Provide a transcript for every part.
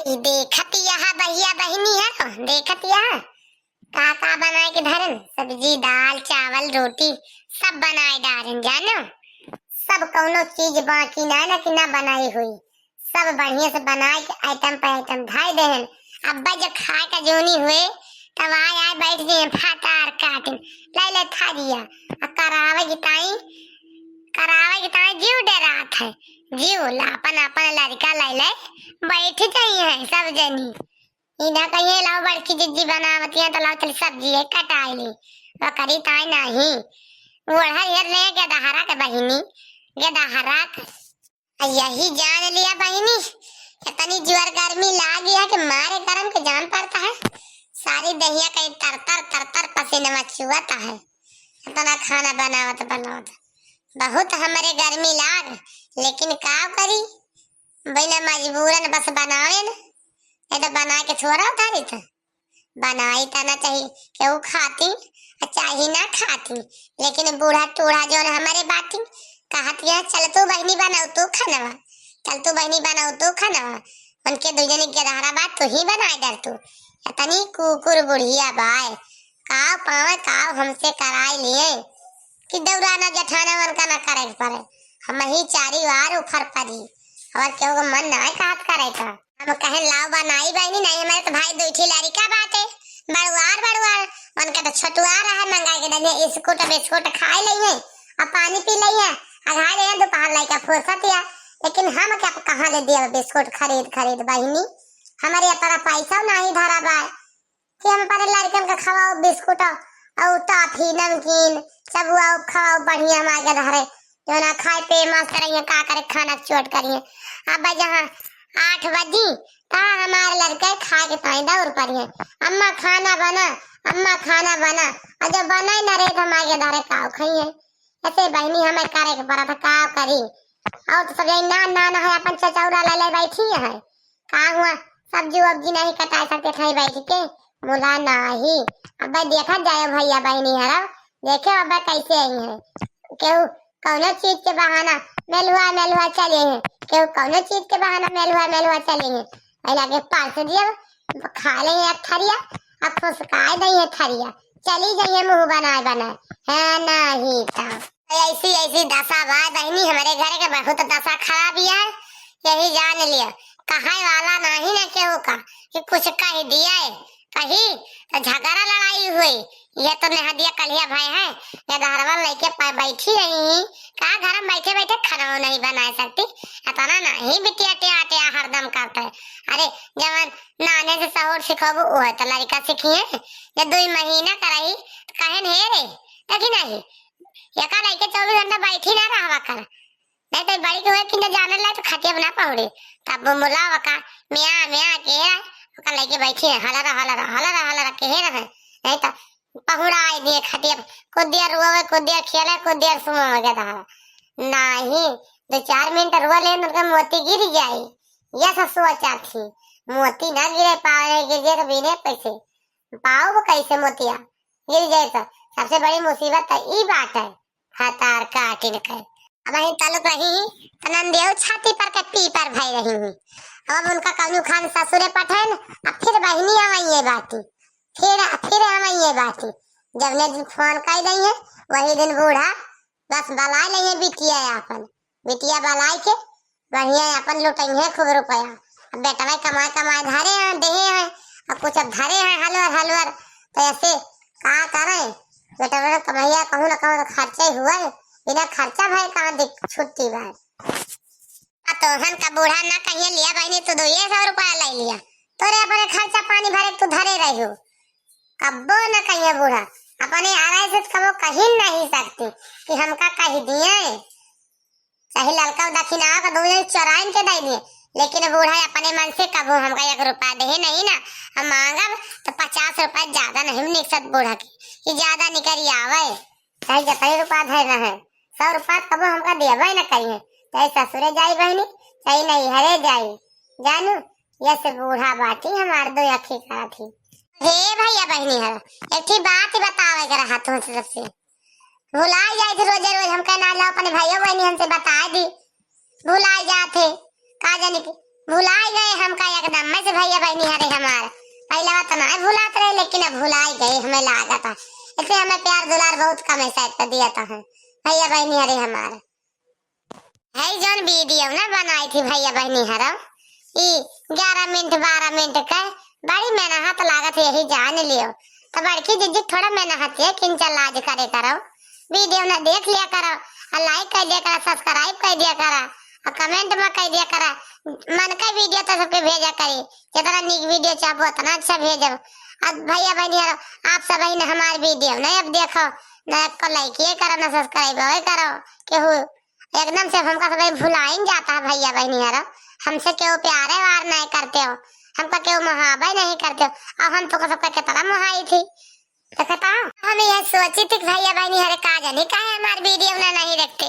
देखत यहाँ भैया बहनी है देखत यहाँ का बनाए के धरन सब्जी दाल चावल रोटी सब बनाए डारन जानो। सब कौनो चीज बाकी ना कि ना बनाई हुई, सब बढ़िया से बनाए के आइटम पे आइटम धाई देहन। अब्बा जब खाए का जोनी हुए तब आए बैठ गए फाटार काटन ले खा दिया। करावे की जीव डरात है, जीव लापन अपन लड़का ले बैठ जाइए है सब जनी। इना कहिए लाओ बड़की जिज्जी बनावती है तो लाओ चल सब्जी है कटाई ली करी ताई नहीं ओढ़ा यार ले गदहरा के बहिनी गदहरा यही जान लिया बहिनी। इतनी जोर गर्मी लागी है कि मारे गरम के जान पड़ता है, सारी दहिया कहीं तर पसीना चुआता है। इतना खाना बनावत बहुत हमारे गर्मी लाग, लेकिन का करी बिना मजबूरन बस बनावे न तो बना के छोड़ा उतारी था बनाई था ना चाहिए केहू खाती चाहे ना खाती, लेकिन बूढ़ा टूढ़ा जो हमारे बाती कहती है चल तू बहनी बनाओ तू खाना, चल तू बहनी बनाओ तू खाना। उनके दुजने के रहा बात तू ही बनाए डर तू इतनी कुकुर बुढ़िया बाय काव पावे काव हमसे कराई लिए कि दौराना जठाना मन का ना करे पड़े। हम ही चारी वार उफर पड़ी और क्यों को मन ना काट करे था। हम कहे लाओ बनाई बहनी नहीं हमारे तो भाई दूठी लारी का बात है बड़वार उनका तो छटुआ रहा मंगाई के दने स्कूट बिस्कुट खाए लिए और पानी पी लिए अघा ले दोपहर लाई का फुर्सत या, लेकिन हम क्या कहाँ ले दिया बिस्कुट खरीद बहनी। हमारे तरह पैसा नहीं धरा बा कि हम पर लड़कन का खवाओ बिस्कुट और टॉफी नमकीन सब खाओ बढ़िया हमारे धरे जो ना खाए पे मस्त रहिए का करे खाना चोट करिए। अब जहाँ 8 बजी ता हमारे लड़के खाए के पाए दौड़ पड़िए अम्मा खाना बना और जब बना ही ना रहे तो हमारे धरे काव खाइए। ऐसे बहनी हमें करे के पड़ा था काव करी और तो सब ना है अपन चचौरा ले बैठी है का हुआ सब्जी वब्जी नहीं कटा सकते थे बैठ के मुला नहीं। अब देखा जाए भैया बहनी हरा देखे अब कैसे आई है केहू कौनो चीज के बहाना मेलुआ चले हैं केहू कौनो चीज के बहाना मेलुआ चले हैं पहले के पास दिया खा लेंगे एक थरिया अब फुसकाए देंगे थरिया चली जाइए मुंह बनाए है नहीं था। ऐसी दशा भाई बहनी हमारे घर के बहुत दशा खराब है, यही जान लिया कहा वाला नहीं ना केहू का कि कुछ कह दिया है कहीं तो झगड़ा लड़ाई हुई। ये तो नहदिया कलिया भाई है ये घरवा लेके बैठी रही का घर में बैठे खाना नहीं बना सकती इतना नहीं बिटिया टिया हरदम करता है। अरे जब नाने से सहूर सिखाबू वो तो लड़का सीखिए ये 2 महीना कराई तो कहे नहीं रे लेकिन नहीं एक लड़के 24 घंटा बैठी ना रहा कर नहीं तो बड़ी के कि न जाने ला तो खटिया बना पौड़े तब मुला वका मियां के लेके बैठी है हला के रहे नहीं तो पहुड़ा आई दिए खटिया कुछ देर रोवे कुछ देर खेले कुछ देर सुमो वगैरह नहीं 2-4 मिनट रोवा ले उनका मोती गिर जाए यह सब सोचा थी मोती ना गिरे पाए गिर तो बिने पैसे पाओ वो कैसे मोतिया गिर जाए तो सबसे बड़ी मुसीबत ई बात है हतार काटिन के अब वही तालुक रही नंदेव छाती पर के पी पर भाई रही हूँ। अब उनका कौनू खान ससुरे पठान अब फिर बहनी आवाइए बाती फिर आवाइए बाती जब ने दिन फोन कर दी है वही दिन बूढ़ा बस बला लिए बिटिया बलाई के बढ़िया अपन लुटेंगे खूब रुपया। अब बेटा कमाए धरे हैं देहे हैं अब कुछ अब धरे हैं हलवर तो ऐसे का करे बेटा कमैया कहूँ ना कहूँ तो खर्चा ही हुआ बिना खर्चा भाई कहाँ छुट्टी भाई तोहन का बूढ़ा ना कहिए लिया बहनी तू 200 रुपया ले लिया तोरे अपने खर्चा पानी भरे तू धरे रही हो कब्बो ना कहिए बूढ़ा अपने आराय से कबो कहीं नहीं सकती कि हमका कह दिए चाहे लड़का दक्षिणा का 2 चौराइन के दे दिए, लेकिन बूढ़ा अपने मन से कबो हमका 1 रुपया दे नहीं ना हम मांगा तो 50 रुपया ज्यादा नहीं निकसत बूढ़ा की ज्यादा निकल आवे चाहे जितने रुपया धर रहे 100 रुपया कबो हमका देवे ना कहिए चाहे ससुरे जाई बहनी चाहे नहीं हरे जाई जानू ये से बूढ़ा बाटी हमारे 2 अखी करा थी। हे भैया बहनी है एक ही बात बतावे के रहा तुम सबसे भुलाई जाए थे रोज हम कहना लो अपने भाइयों बहनी हमसे बता दी भुलाई जाते का जाने की भुला गए हमका एकदम में से भैया बहनी हरे हमार। पहले बात ना भुलात रहे लेकिन अब भुला गए हमें लागत है। इसलिए हमें प्यार दुलार बहुत कम है शायद कर दिया था भैया बहनी हरे हमार। है जोन वीडियो ना बनाई थी भैया बहनी हरा ई 11 मिनट 12 मिनट का बड़ी मेहनत लागत है यही जान लियो। तो बड़की दीदी थोड़ा मेहनत है किंचा लाज करे करो वीडियो ना देख लिया करो और लाइक कर दिया करो सब्सक्राइब कर दिया करो और कमेंट में कर दिया करो। मन का वीडियो तो सबके भेजा करे जितना नीक वीडियो चाहो उतना अच्छा भेजो। अब भैया बहनी आप सब ही हमारे वीडियो नहीं अब देखो ना को लाइक ये करो ना सब्सक्राइब करो केहू एकदम से हमका सब भुला ही जाता है भैया बहनी हमसे क्यों प्यारे वार नहीं करते हो हमका क्यों मुहाबा नहीं करते हो। अब हम तो सबका कितना मुहाई थी तो हम यह सोची थी भैया बहनी हरे का जाने का है हमारे वीडियो ना नहीं देखते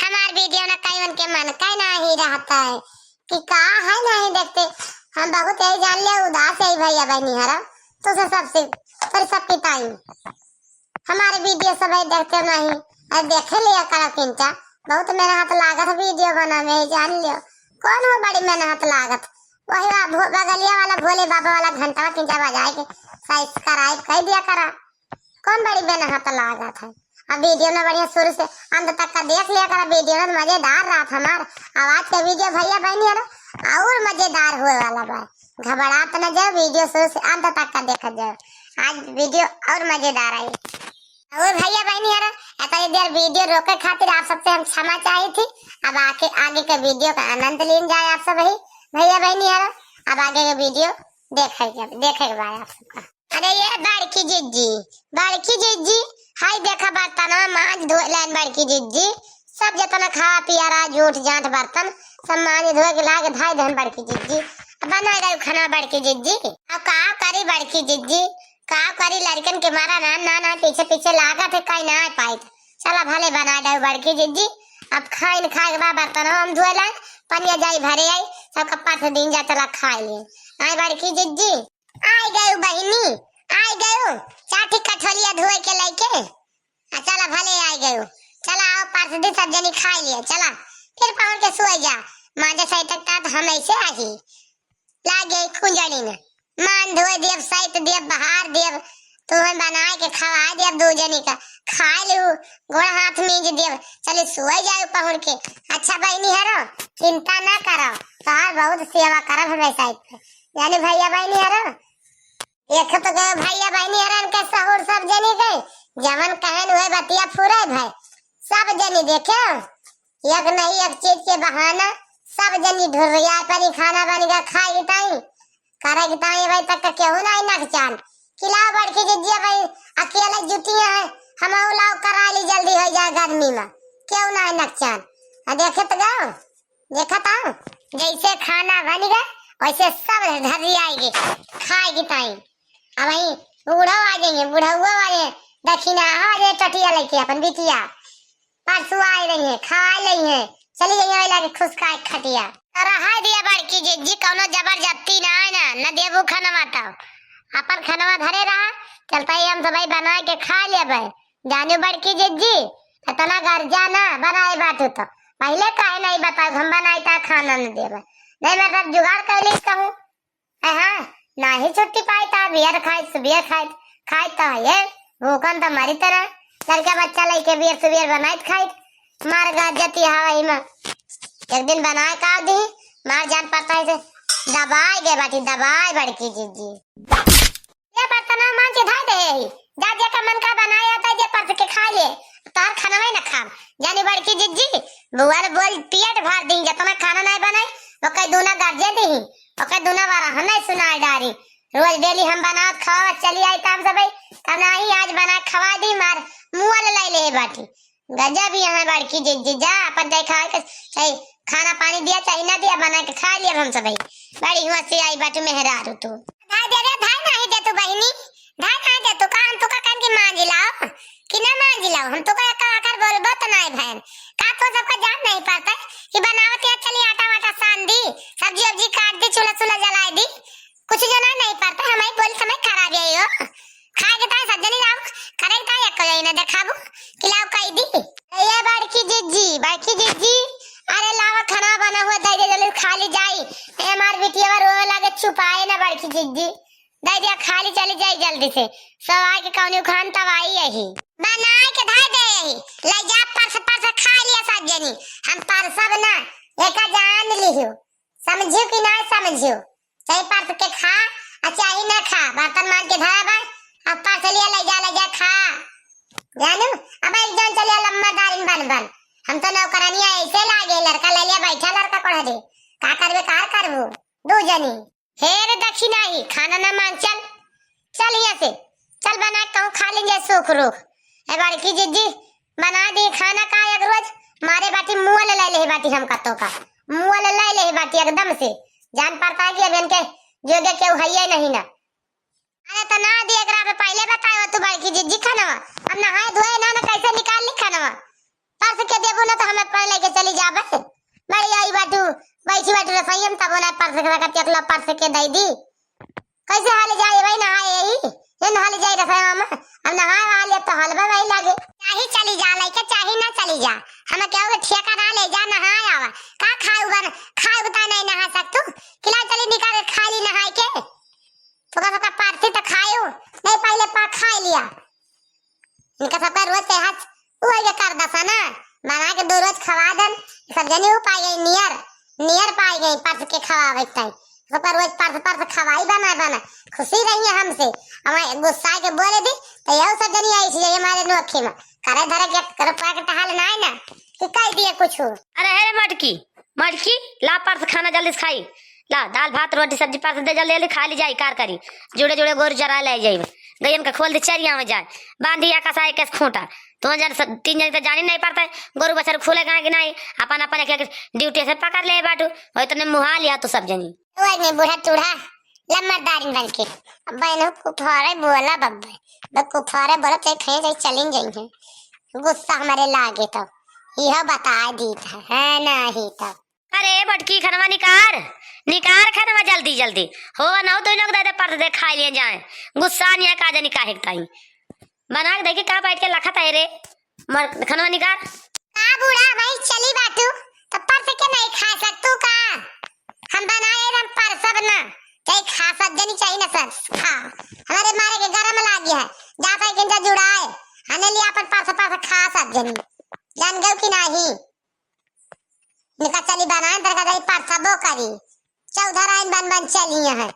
हमारे वीडियो ना कई उनके मन का नहीं रहता है कि का है नहीं देखते। हम बहुत यही जान लिया उदास है भैया बहनी हरा तो सबसे पर सबकी टाइम हमारे वीडियो सब देखते नहीं और देखे लिया करो किंचा बहुत मेहनत लागत वीडियो बना में जान लियो कौन हो बड़ी मेहनत लागत वही बगलिया वाला भोले बाबा वाला घंटा किंचा बजाए के सब्सक्राइब कर दिया करा कौन बड़ी मेहनत लागत है। अब वीडियो ना बढ़िया शुरू से अंत तक का देख लिया करा वीडियो ना मजेदार रहा था हमार आवाज का वीडियो भैया बहनी और मजेदार हुए वाला बा घबरा तो न जाओ वीडियो शुरू से अंत तक का देखा जाओ आज वीडियो और मजेदार आई। और भैया बहनी ऐसा देर वीडियो रोके खातिर आप सबसे हम क्षमा चाही थी। अब आगे के वीडियो का आनंद लीन जाए आप सब भैया बहनी अब आगे के वीडियो देखेगा भाई आप सबका। अरे ये बड़की जिज्जी हाय देखा बर्तन मांझ धो लेन बड़की जिज्जी सब जितना खा पिया रहा झूठ जांठ बर्तन सब मांझ धो के लाके धाई धन बड़की जिज्जी बना गई खाना बड़की जिज्जी। अब का करी बड़की जिज्जी का करी लड़कन के मारा ना पीछे पीछे लागत है कहीं ना पाई चला भले बना दे बड़की जिज्जी। अब खाइन खा के बाद बर्तन हम धोए ला पनिया जाई भरे आई सब कप्पा से दिन जा चला खा लिए आई बड़की जिज्जी आई गई बहिनी आई गयो चाटी कठोलिया धोए के लेके चला भले आई गयो चला आओ पार्थ दिन सब जनी खा लिए चला फिर पावन के सोए जा मांझे सही तक हम ऐसे आही लागे कुंजनी ने मान धोए देव सहित देव बहार देव तुम्हें बनाए के खवा देव दो जनी का खा लू गोड़ हाथ मीज देव चले सोए जाओ पहुड़ के। अच्छा बहनी हरो चिंता ना करो तार बहुत सेवा करब हमें साइड पे यानी भैया बहनी हरो एक तो गए भैया बहनी हरन के सहूर सब जनी गए जवन कहन हुए बतिया फुरे भाई सब जनी देखे एक नहीं एक चीज के बहाना सब जनी ढुरिया पर ही खाना बन गया खाई ताई करेगी ताई भाई तक का क्यों नहीं नकचान खिलाओ बड़की जिज्जिया भाई अकेले जुटिया है हम लाओ करा ली जल्दी हो जाए गर्मी में क्यों नहीं नकचान देखे तो गाओ देखा था जैसे खाना बन गया वैसे सब धरी आएगी खाएगी ताई अब वही बूढ़ा आ जाएंगे बूढ़ा हुआ वाले दक्षिणा आ जाए टटिया लेके अपन बिटिया परसों आ रही है खा रही है चली गई लाके खुशका खटिया अरे हाय दिया बड़की जिज्जी कौनो जबरदस्ती ना है ना देबू खाना तो अपन खाना धरे रहा चलता ही हम सब बना के खा ले जानो बड़की जिज्जी इतना गर्जा ना बनाए बात तो पहले काहे नहीं बताओ हम बनाई था खाना न देवे नहीं मैं सब जुगाड़ कर ली कहूँ हाँ ना ही छुट्टी पाई था बियर खाए तो ये भूखन तो मरी तरह लड़का बच्चा लेके बियर सुबियर बनाए खाई मार गजती हवाई में एक दिन बनाए का दी मार जान पता है दबाई गे बाटी दबाई बड़की जिज्जी ये बर्तन मान के धाय दे जा जे का मन का बनाया था जे परस के खा ले तार खाना में ना खा जानी बड़की जिज्जी बुआ बोल पेट भर दी जितना खाना नहीं बनाई वो कई दूना गर्जे दी ओके दूना बारा हम नहीं सुनाई डारी रोज डेली हम बनाओ खावा चली आई काम सब तब नहीं आज बना खवा दी मार मुंह ले ले बाटी गजब यहाँ बड़की जिज्जी जा अपन देखा सही खाना पानी दिया चाहिए ना दिया बना के खा लिया हम सब बड़ी हुआ से आई बाटू मेहरारू तू धाय दे नहीं दे तू बहनी धाय नहीं दे तू कान तो का कान की मांझ लाओ कि ना मांझ लाओ हम तो का आकर बोल बत नहीं बहन का तो सबका जान नहीं पाता कि बनावत या चली आटा वाटा सान दी सब्जी वब्जी काट दी चूल्हा जलाई दी कुछ जो नहीं पाता हमारी बोल समय खराब है यो खा के ताई सज्जनी लाओ करे ताई एक कोई ना देखाबू खिलाओ कई दी ये बड़की जिज्जी अरे लावा खाना बना हुआ दे दे जल्दी खाली जाई हमार बिटिया रोवे लगे छुपाए ना बड़की जिज्जी दे दिया खाली चली जाई जल्दी से सब आके कौन खान तवाई यही बनाए के धाय दे यही ले जा परस खा लिया सब जनी हम पर सब ना एका जान लियो समझियो कि ना समझियो चाहे परस के खा और चाहे ना खा बर्तन मान के धाय बा अब परस लिया ले जा खा जानू अब एक जन चलिया लम्मा दारिन बन हम तो नौकरानी ऐसे लागे लड़का ले लिया बैठा लड़का पढ़ा दे का करबे कार करबो दो जनी हेर दखी नहीं खाना ना मांग चल यहाँ से चल बना कहूँ खा लेंगे सुख रुख ए बड़की जिज्जी बना दी खाना का एक रोज मारे बाटी मुँह ले ले बाटी हम कतो का मुँह ले ले बाटी एकदम से जान पड़ता है कि अब इनके जोगे केहू है नहीं ना अरे तो ना दी एकरा पे पहले बताओ तू बड़की जिज्जी खानवा अब नहाए धोए ना कैसे निकाल ली खानवा परस के देबो ना तो हमें पढ़ लेके चली जाबे बड़ी आई बाटू बैठी बाटू रसोई हम तब ना परस के रखत एकला परस के दई दी कैसे हाल जाए भाई नहाए यही ये नहाले जाए रसोई मामा अब नहाए वाले तो हलवा भाई लागे चाहे चली जा लइके चाहे ना चली जा हम क्या हो ठेका ना ले जा नहाए आवा का खाऊ बता नहीं नहा सकतू खिला चली निकाल खाली नहाए के थोड़ा सा पार्टी तो खायो नहीं पहले पा खा लिया इनका सबका रोज से हाथ वो ये कर दसा ना बना के 2 रोज खवा दन सब जने हो पाई गई नियर पाई गई परस के खवावे तई सबका रोज परस खवाई बना खुशी रही है हमसे हम गुस्सा के बोले दी तो यह सब जनी आई थी हमारे नोखे में करे धरे के कर पा के टहल ना है ना कि कह दिए कुछ अरे हे मटकी ला परस खाना जल्दी से खाई ला दाल भात रोटी सब्जी परस दे जल्दी खा ली जाई कार करी जुड़े गोर जरा ले जाई गयन का खोल दे चरिया में जाए बांधी कसाई के खूंटा तो जन 3 जन तो जानी नहीं पड़ता है गोरु बछर खोले कहाँ कि नहीं अपन अपन एक ड्यूटी से पकड़ ले बाटू और इतने मुहा लिया तो सब जनी में बूढ़ा टूढ़ा लम्बादारी बन के अब बहनों कुफारे बोला बब्बे कुफारे बोला चाहे कहीं कहीं चलें जाएंगे गुस्सा हमारे लागे तो यह बता दी था है नहीं तब अरे बटकी खनवा निकार खनवा जल्दी हो ना तो लोग दे पर दे खा लिए जाए गुस्सा नहीं का जानी काहे ताई बना के देखी का बैठ के लखत है रे खनवा निकार का बूढ़ा भाई चली बाटू तो पर से के नहीं खा सकतू का हम बनाए हम पर सब ना चाहे खा सब जनी चाहिए ना सर खा हमारे मारे के गरम लागी है जाता है किंजा जुड़ाए हने लिया अपन पर खा सब जनी जान गयो कि नहीं निका चली बनाए दरका दई पर सबो करी चौधर आइन बन चली है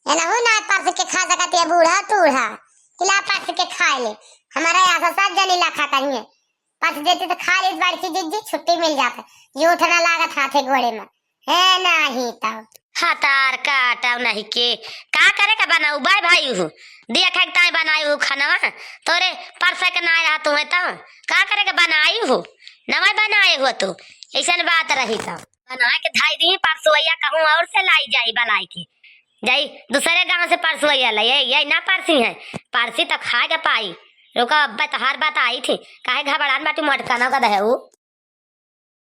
ना हो ना पर के खा सकती है बूढ़ा टूढ़ा किला पर के खा ले हमारा यहाँ से सब जनी लाखा करिए पस देते तो खा ले इस बार की जिज्जी छुट्टी मिल जाता ये उठना लागत हाथे घोड़े में है नहीं तब हतार काटा नहीं के का करे का बनाऊ भाई हूँ देख ताई बनाई खाना तोरे परसा के ना रहा तुम्हें तो का करे के बनाई हूँ नवा बनाए हुआ तो ऐसा बात रही तो बना के धाई दी परसोइया कहूँ और से लाई जाई बलाई की जाई दूसरे गांव से परसोइया लाई यही ना परसी है परसी तो खा के पाई रोका अब हर बात आई थी काहे घबरान बाटी मटकाना का दहे